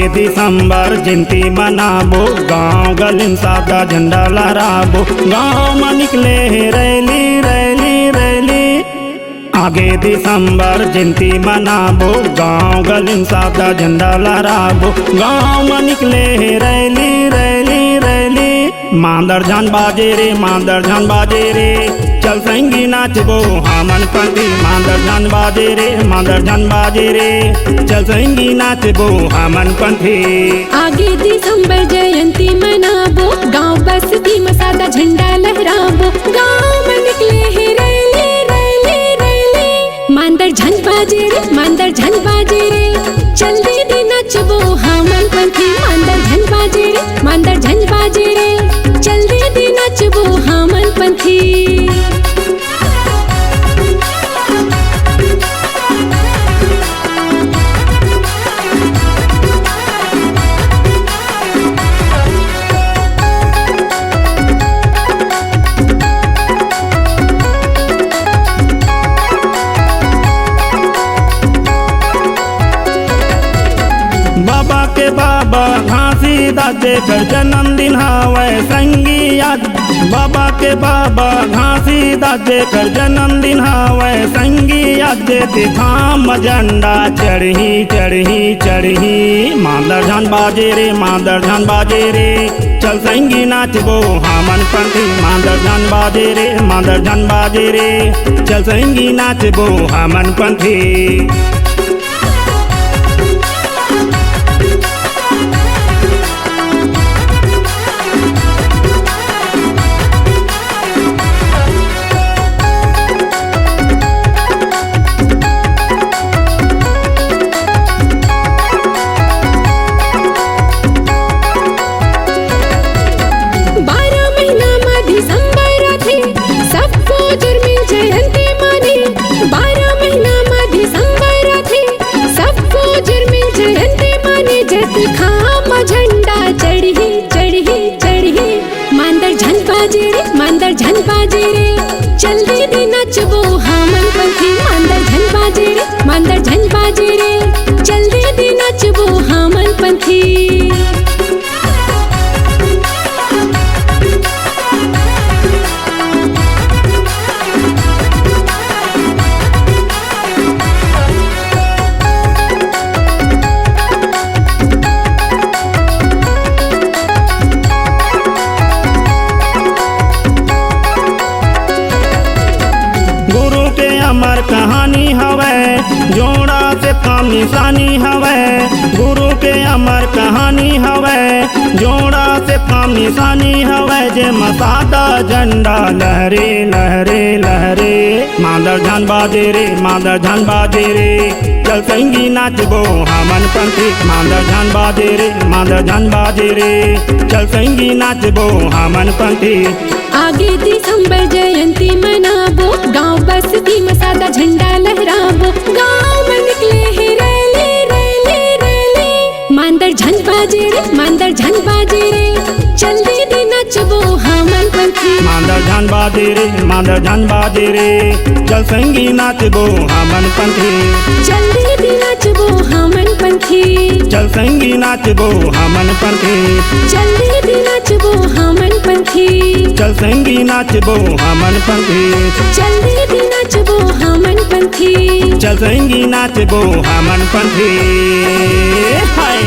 आगे दिसंबर जयंती मनाबो, गाँव गलिन सादा झंडा लहराबो। गाँव में निकले रैली रैली रैली, आगे दिसंबर जयंती मनाबो, गाँव गलिन सादा झंडा लहराबो। गाँव में निकले रैली रैली रैली, मांदर जान बाजे रे मांदर जान बाजे रे, चल संगी नाचबो हमन पंथी। मांदर जान बाजे रे मांदर जान बाजे रे, चल संगी नाचबो हमन पंथी। आगे दिसंबर जयंती मनाबो, गाँव बस्ती में सादा झंडा लहराबो। गाँव में निकले हैं रैली रैली रैली, मांदर झन बाजे रे मांदर झन बाजे रे, चल दीदी नचबो हमन पंथी। मांदर झन बाजे रे मांदर झन बाजे रे, चल दीदी नचबो हमन पंथी। बाबा के बाबा घासीदास जेकर जन्मदिन हवै संगी याद। बाबा के बाबा घासीदास जेकर जन्मदिन हवै संगी याद। जेते धाम झंडा चढ़ी चढ़ी चढ़ी, मांदर झन बाजे रे मांदर झन बाजे रे, चल संगी नाचबो हमन पंथी। मांदर झन बाजे रे मांदर झन बाजे रे, चल संगी नाचबो हमन पंथी। मांदर झन बाजे रे, चल दीदी नचबो हमन पंथी। मांदर झन बाजे रे मांदर झन बाजे रे, चल दीदी नचबो हमन पंथी। अमर कहानी हवै जोड़ा से काम निशानी हवै। गुरु के अमर कहानी हवै जोड़ा से काम निशानी हवै। जे मसादा झंडा लहरे लहरे लहरे, मांदर झन बाजे रे मांदर झन बाजे रे, चल संगी नाचबो हमन पंथी। मांदर झन बाजे रे मांदर झन बाजे रे, चल संगी नाचबो हमन पंथी। आगे दिसंबर जयंती मनाबो, गाँव बस्ती में सादा झंडा लहराबो। गाँव में निकले हैं रैली रैली रैली, मांदर झन बाजे रे मांदर झन बाजे रे, चल दीदी नचबो हमन पंथी। मांदर झन बाजे रे मांदर झन बाजे रे, चल संगी नाचबो हमन पंथी। चल दीदी नचबो हमन पंथी, चल संगी नाचबो हमन पंथी। चल दीदी नचबो हमन पंथी, चल संगी नाचबो हमन पंथी। चल दीदी नचबो हमन पंथी, चल संगी नाचबो हमन पंथी। हाय